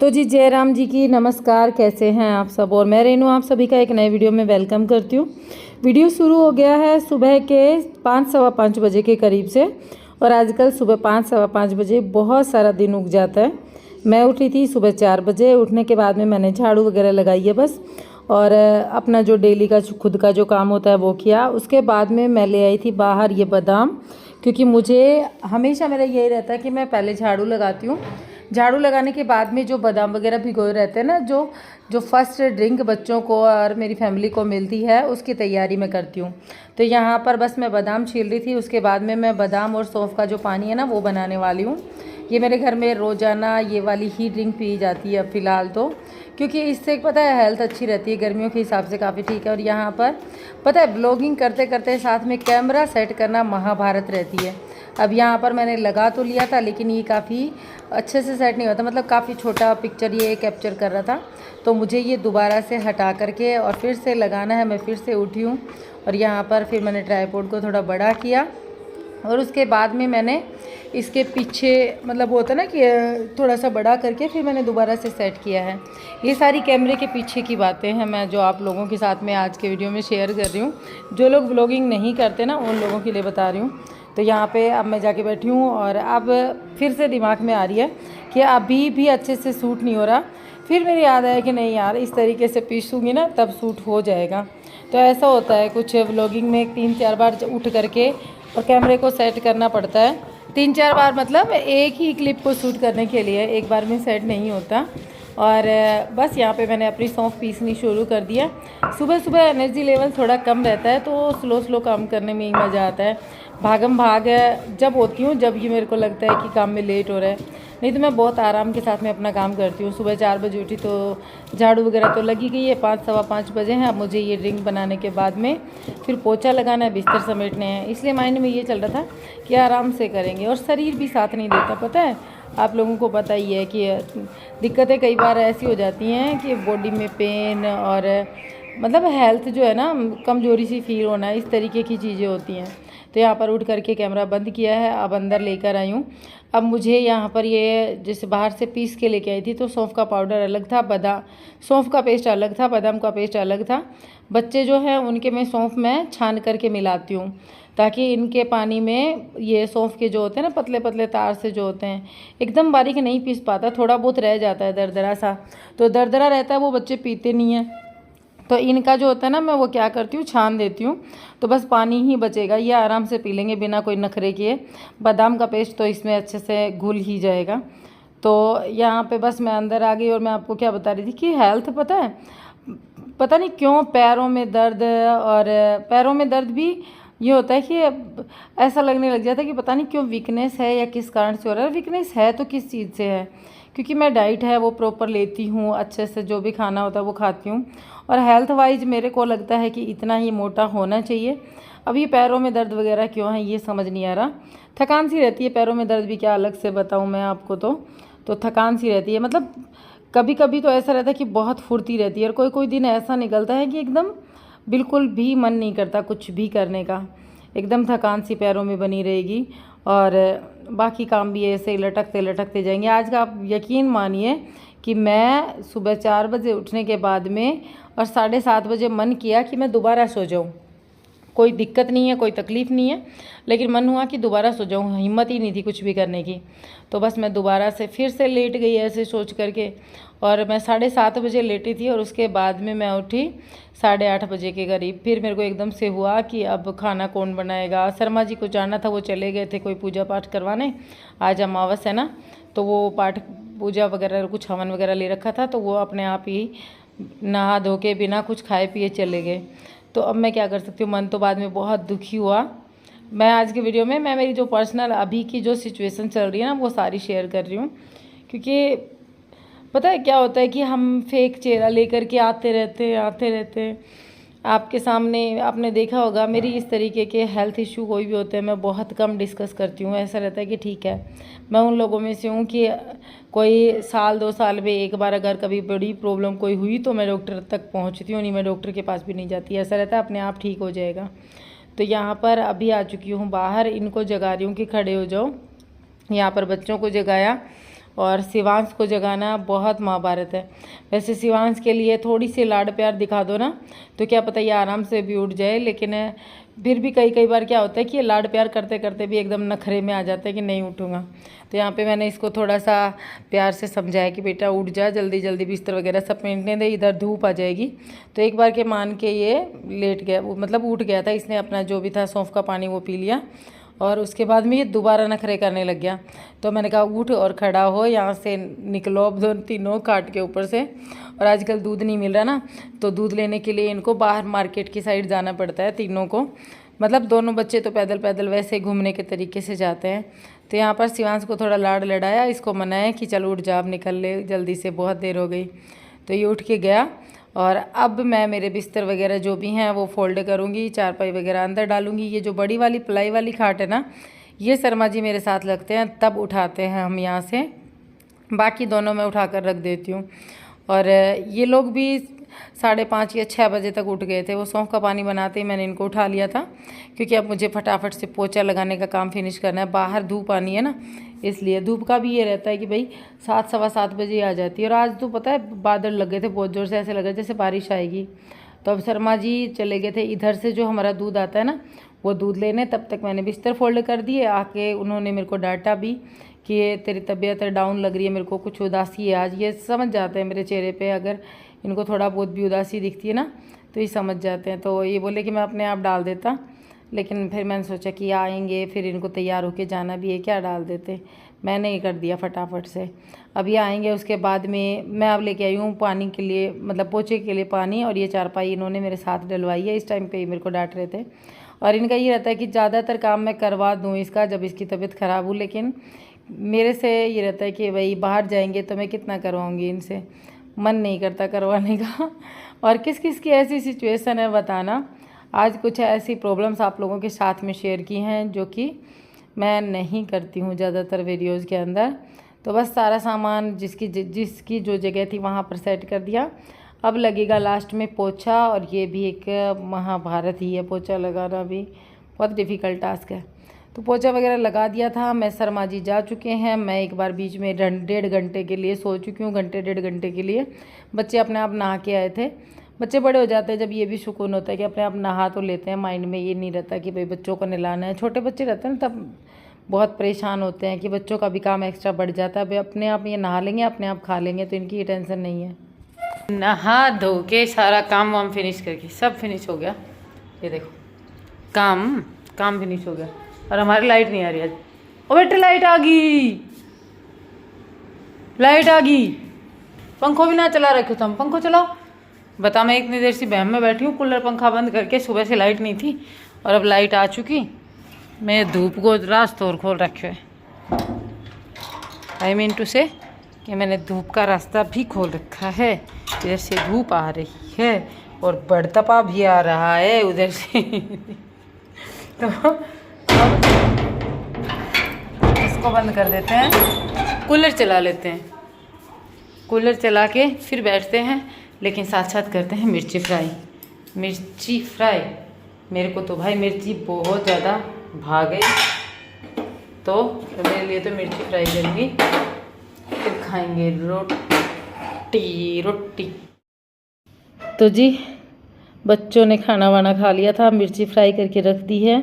तो जी जय राम जी की नमस्कार। कैसे हैं आप सब। और मैं रेनू आप सभी का एक नए वीडियो में वेलकम करती हूँ। वीडियो शुरू हो गया है सुबह के 5 सवा 5 बजे के करीब से। और आजकल सुबह 5 सवा 5 बजे बहुत सारा दिन उग जाता है। मैं उठी थी सुबह 4 बजे। उठने के बाद में मैंने झाड़ू वगैरह लगाई है बस, और अपना जो डेली का खुद का जो काम होता है वो किया। उसके बाद में मैं ले आई थी बाहर ये बादाम, क्योंकि मुझे हमेशा मेरा यही रहता है कि मैं पहले झाड़ू लगाती हूँ। झाड़ू लगाने के बाद में जो बादाम वगैरह भिगोए रहते हैं ना, जो जो फर्स्ट ड्रिंक बच्चों को और मेरी फैमिली को मिलती है, उसकी तैयारी मैं करती हूँ। तो यहाँ पर बस मैं बादाम छील रही थी। उसके बाद में मैं बादाम और सौंफ का जो पानी है ना वो बनाने वाली हूँ। ये मेरे घर में रोज़ाना ये वाली ही ड्रिंक पी जाती है अब फ़िलहाल तो, क्योंकि इससे पता है हेल्थ अच्छी रहती है, गर्मियों के हिसाब से काफ़ी ठीक है। और यहाँ पर पता है ब्लॉगिंग करते करते साथ में कैमरा सेट करना महाभारत रहती है। अब यहाँ पर मैंने लगा तो लिया था, लेकिन ये काफ़ी अच्छे से सेट नहीं होता, मतलब काफ़ी छोटा पिक्चर ये कैप्चर कर रहा था। तो मुझे ये दोबारा से हटा करके और फिर से लगाना है। मैं फिर से उठी हूँ और यहाँ पर फिर मैंने ट्राइपॉड को थोड़ा बड़ा किया, और उसके बाद में मैंने इसके पीछे मतलब वो होता है ना कि थोड़ा सा बड़ा करके फिर मैंने दोबारा से सेट किया है। ये सारी कैमरे के पीछे की बातें हैं, मैं जो आप लोगों के साथ में आज के वीडियो में शेयर कर रही हूँ। जो लोग व्लॉगिंग नहीं करते ना, उन लोगों के लिए बता रही हूँ। तो यहाँ पे अब मैं जाके बैठी हूँ, और अब फिर से दिमाग में आ रही है कि अभी भी अच्छे से सूट नहीं हो रहा। फिर मेरी याद आया कि नहीं यार, इस तरीके से पीसूँगी ना तब सूट हो जाएगा। तो ऐसा होता है कुछ व्लॉगिंग में 3-4 बार उठ करके और कैमरे को सेट करना पड़ता है। 3-4 बार मतलब एक ही क्लिप को शूट करने के लिए, एक बार में सेट नहीं होता। और बस यहाँ पे मैंने अपनी सौंफ पीसनी शुरू कर दिया। सुबह सुबह एनर्जी लेवल थोड़ा कम रहता है, तो स्लो स्लो काम करने में ही मज़ा आता है। भागम भाग जब होती हूँ, जब ये मेरे को लगता है कि काम में लेट हो रहा है, नहीं तो मैं बहुत आराम के साथ में अपना काम करती हूँ। सुबह 4 बजे उठी तो झाड़ू वगैरह तो लगी गई है। 5 सवा 5 बजे हैं। अब मुझे ये ड्रिंक बनाने के बाद में फिर पोछा लगाना है, बिस्तर समेटने हैं। इसलिए माइंड में ये चल रहा था कि आराम से करेंगे, और शरीर भी साथ नहीं देता। पता है आप लोगों को पता ही है कि दिक्कतें कई बार ऐसी हो जाती हैं कि बॉडी में पेन और मतलब हेल्थ जो है ना, कमज़ोरी सी फील होना, इस तरीके की चीज़ें होती हैं। तो यहाँ पर उठ करके कैमरा बंद किया है। अब अंदर लेकर आई हूँ। अब मुझे यहाँ पर ये जैसे बाहर से पीस के लेके आई थी, तो सौंफ का पाउडर अलग था, सौंफ का पेस्ट अलग था, बादाम का पेस्ट अलग था। बच्चे जो हैं उनके मैं सौंफ में छान करके मिलाती हूँ, ताकि इनके पानी में ये सौंफ के जो होते हैं ना, पतले पतले तार से जो होते हैं, एकदम बारीक नहीं पीस पाता, थोड़ा बहुत रह जाता है दरदरा सा। तो दरदरा रहता है, वो बच्चे पीते नहीं हैं। तो इनका जो होता है ना, मैं वो क्या करती हूँ, छान देती हूँ। तो बस पानी ही बचेगा, ये आराम से पी लेंगे बिना कोई नखरे किए। बादाम का पेस्ट तो इसमें अच्छे से घुल ही जाएगा। तो यहाँ पे बस मैं अंदर आ गई, और मैं आपको क्या बता रही थी कि हेल्थ पता है, पता नहीं क्यों पैरों में दर्द, और पैरों में दर्द भी ये होता है कि ऐसा लगने लग जाता है कि पता नहीं क्यों वीकनेस है या किस कारण से हो रहा है। वीकनेस है तो किस चीज़ से है, क्योंकि मैं डाइट है वो प्रॉपर लेती हूँ, अच्छे से जो भी खाना होता है वो खाती हूँ। और हेल्थ वाइज मेरे को लगता है कि इतना ही मोटा होना चाहिए। अब ये पैरों में दर्द वगैरह क्यों है ये समझ नहीं आ रहा। थकान सी रहती है, पैरों में दर्द भी क्या अलग से बताऊँ मैं आपको। तो थकान सी रहती है, मतलब कभी कभी तो ऐसा रहता है कि बहुत फुर्ती रहती है, और कोई कोई दिन ऐसा निकलता है कि एकदम बिल्कुल भी मन नहीं करता कुछ भी करने का, एकदम थकान सी पैरों में बनी रहेगी, और बाकी काम भी ऐसे लटकते लटकते जाएंगे। आज का आप यकीन मानिए कि मैं सुबह 4 बजे उठने के बाद में और 7:30 बजे मन किया कि मैं दोबारा सो जाऊँ। कोई दिक्कत नहीं है, कोई तकलीफ़ नहीं है, लेकिन मन हुआ कि दोबारा सो जाऊँ, हिम्मत ही नहीं थी कुछ भी करने की। तो बस मैं दोबारा से फिर से लेट गई ऐसे सोच करके, और मैं 7:30 बजे लेटी थी, और उसके बाद में मैं उठी 8:30 बजे के करीब। फिर मेरे को एकदम से हुआ कि अब खाना कौन बनाएगा। शर्मा जी को जाना था, वो चले गए थे कोई पूजा पाठ करवाने, आज अमावस है ना, तो वो पाठ पूजा वगैरह कुछ हवन वगैरह ले रखा था, तो वो अपने आप ही नहा धो के बिना कुछ खाए पिए चले गए। तो अब मैं क्या कर सकती हूँ, मन तो बाद में बहुत दुखी हुआ। मैं आज के वीडियो में मैं मेरी जो पर्सनल अभी की जो सिचुएशन चल रही है ना, वो सारी शेयर कर रही हूँ। क्योंकि पता है क्या होता है कि हम फेक चेहरा लेकर के आते रहते हैं। आपके सामने आपने देखा होगा, मेरी इस तरीके के हेल्थ इशू कोई भी होते हैं मैं बहुत कम डिस्कस करती हूँ। ऐसा रहता है कि ठीक है, मैं उन लोगों में से हूँ कि कोई साल 2 साल में एक बार अगर कभी बड़ी प्रॉब्लम कोई हुई तो मैं डॉक्टर तक पहुँचती हूँ, नहीं मैं डॉक्टर के पास भी नहीं जाती। ऐसा रहता है अपने आप ठीक हो जाएगा। तो यहाँ पर अभी आ चुकी हूँ बाहर, इनको जगा रही हूँ कि खड़े हो जाओ। यहाँ पर बच्चों को जगाया, और शिवांश को जगाना बहुत महाभारत है। वैसे शिवांश के लिए थोड़ी सी लाड प्यार दिखा दो ना तो क्या पता ये आराम से भी उठ जाए, लेकिन फिर भी कई बार क्या होता है कि ये लाड प्यार करते करते भी एकदम नखरे में आ जाता है कि नहीं उठूँगा। तो यहाँ पे मैंने इसको थोड़ा सा प्यार से समझाया कि बेटा उठ जा, जल्दी जल्दी बिस्तर वगैरह सब पेंटने दे, इधर धूप आ जाएगी। तो एक बार के मान के ये लेट गया, मतलब उठ गया था। इसने अपना जो भी था सौंफ का पानी वो पी लिया और उसके बाद में ये दोबारा नखरे करने लग गया। तो मैंने कहा उठ और खड़ा हो, यहाँ से निकलो अब तीनों काट के ऊपर से। और आजकल दूध नहीं मिल रहा ना, तो दूध लेने के लिए इनको बाहर मार्केट की साइड जाना पड़ता है तीनों को। मतलब दोनों बच्चे तो पैदल पैदल वैसे घूमने के तरीके से जाते हैं। तो यहाँ पर शिवांश को थोड़ा लाड लड़ाया, इसको मनाया कि चल उठ जा, अब निकल ले जल्दी से, बहुत देर हो गई। तो ये उठ के गया और अब मैं मेरे बिस्तर वगैरह जो भी हैं वो फोल्ड करूँगी, चारपाई वगैरह अंदर डालूँगी। ये जो बड़ी वाली प्लाई वाली खाट है ना, ये शर्मा जी मेरे साथ लगते हैं तब उठाते हैं हम यहाँ से, बाकी दोनों मैं उठा कर रख देती हूँ। और ये लोग भी 5:30 या 6 बजे तक उठ गए थे। वो सौंफ का पानी बनाते ही मैंने इनको उठा लिया था, क्योंकि अब मुझे फटाफट से पोछा लगाने का काम फिनिश करना है। बाहर धूप आनी है ना, इसलिए धूप का भी ये रहता है कि भाई 7 सवा 7 बजे आ जाती है। और आज तो पता है बादल लग गए थे बहुत ज़ोर से, ऐसे लगा जैसे बारिश आएगी। तो अब शर्मा जी चले गए थे इधर से जो हमारा दूध आता है ना वो दूध लेने। तब तक मैंने बिस्तर फोल्ड कर दिए। आके उन्होंने मेरे को डांटा भी कि ये तेरी तबीयत डाउन लग रही है, मेरे को कुछ उदासी है आज। ये समझ जाते हैं मेरे चेहरे पे, अगर इनको थोड़ा बहुत भी उदासी दिखती है ना तो ये समझ जाते हैं। तो ये बोले कि मैं अपने आप डाल देता, लेकिन फिर मैंने सोचा कि आएंगे फिर इनको तैयार होके जाना भी है, क्या डाल देते। मैंने ही कर दिया फटाफट से। अब ये आएंगे उसके बाद में मैं अब लेके आई हूँ पानी के लिए, मतलब पोछे के लिए पानी। और ये चारपाई इन्होंने मेरे साथ डलवाई है, इस टाइम पे ही मेरे को डांट रहे थे। और इनका ये रहता है कि ज़्यादातर काम मैं करवा दूँ इसका जब इसकी तबीयत ख़राब हो, लेकिन मेरे से ये रहता है कि भाई बाहर जाएंगे तो मैं कितना करवाऊँगी इनसे, मन नहीं करता करवाने का। और किस किस की ऐसी सिचुएशन है बताना। आज कुछ ऐसी प्रॉब्लम्स आप लोगों के साथ में शेयर की हैं जो कि मैं नहीं करती हूँ ज़्यादातर वीडियोज़ के अंदर। तो बस सारा सामान जिसकी जो जगह थी वहाँ पर सेट कर दिया। अब लगेगा लास्ट में पोछा, और ये भी एक महाभारत ही है, पोछा लगाना भी बहुत डिफ़िकल्ट टास्क है। तो पोछा वगैरह लगा दिया था मैं। शर्मा जी जा चुके हैं, मैं एक बार बीच में 1.5 घंटे के लिए सो चुकी हूँ, 1.5 घंटे के लिए। बच्चे अपने आप नहा के आए थे। बच्चे बड़े हो जाते हैं जब ये भी सुकून होता है कि अपने आप नहा तो लेते हैं, माइंड में ये नहीं रहता कि भाई बच्चों को नहलाना है। छोटे बच्चे रहते हैं ना तब बहुत परेशान होते हैं कि बच्चों का भी काम एक्स्ट्रा बढ़ जाता है। भाई अपने आप ये नहा लेंगे, अपने आप खा लेंगे, तो इनकी ये टेंशन नहीं है। नहा धो के सारा काम वाम फिनिश करके सब फिनिश हो गया। ये देखो काम फिनिश हो गया। और हमारी लाइट नहीं आ रही आज। ओ बेटे लाइट आ गई। पंखो भी ना चला रखे तो हम पंखो चलाओ। बता, मैं इतनी देर से बहम में बैठी हूँ, कूलर पंखा बंद करके। सुबह से लाइट नहीं थी और अब लाइट आ चुकी। मैं धूप को रास्ता और खोल रखे है, आई मीन टू से कि मैंने धूप का रास्ता भी खोल रखा है। इधर से धूप आ रही है और बड़तपा भी आ रहा है उधर से। तो इसको बंद कर देते हैं, कूलर चला लेते हैं। कूलर चला के फिर बैठते हैं, लेकिन साथ साथ करते हैं मिर्ची फ्राई। मेरे को तो भाई मिर्ची बहुत ज़्यादा भा गई, तो मेरे लिए तो मिर्ची फ्राई करेंगी, फिर खाएंगे रोटी। तो जी बच्चों ने खाना वाना खा लिया था, मिर्ची फ्राई करके रख दी है।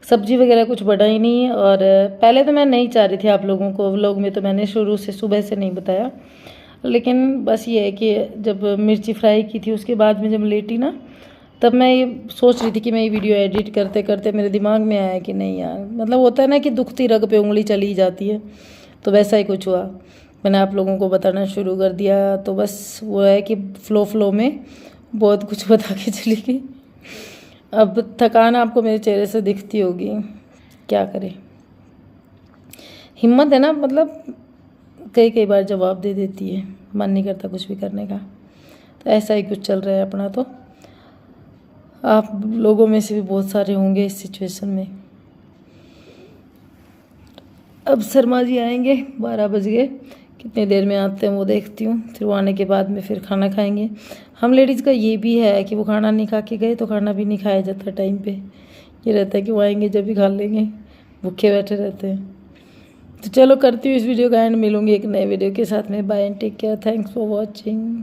सब्जी वगैरह कुछ बना ही नहीं। और पहले तो मैं नहीं चाह रही थी आप लोगों को व्लॉग में, तो मैंने शुरू से सुबह से नहीं बताया, लेकिन बस ये है कि जब मिर्ची फ्राई की थी उसके बाद में जब लेटी ना, तब मैं ये सोच रही थी कि मैं ये वीडियो एडिट करते करते मेरे दिमाग में आया कि नहीं यार, मतलब होता है ना कि दुखती रग पे उंगली चली जाती है, तो वैसा ही कुछ हुआ। मैंने आप लोगों को बताना शुरू कर दिया, तो बस वो है कि फ्लो में बहुत कुछ बता के चली गई। अब थकान आपको मेरे चेहरे से दिखती होगी, क्या करें, हिम्मत है ना, मतलब कई बार जवाब दे देती है, मन नहीं करता कुछ भी करने का। तो ऐसा ही कुछ चल रहा है अपना। तो आप लोगों में से भी बहुत सारे होंगे इस सिचुएशन में। अब शर्मा जी आएंगे, 12 बज गए, कितनी देर में आते हैं वो देखती हूँ। फिर वो आने के बाद में फिर खाना खाएंगे। हम लेडीज़ का ये भी है कि वो खाना नहीं खा के गए तो खाना भी नहीं खाया जाता टाइम पे। ये रहता है कि वो आएंगे जब भी खा लेंगे, भूखे बैठे रहते हैं। तो चलो करती हूँ इस वीडियो का एंड, मिलूंगी एक नए वीडियो के साथ में। Bye and take care, thanks for watching.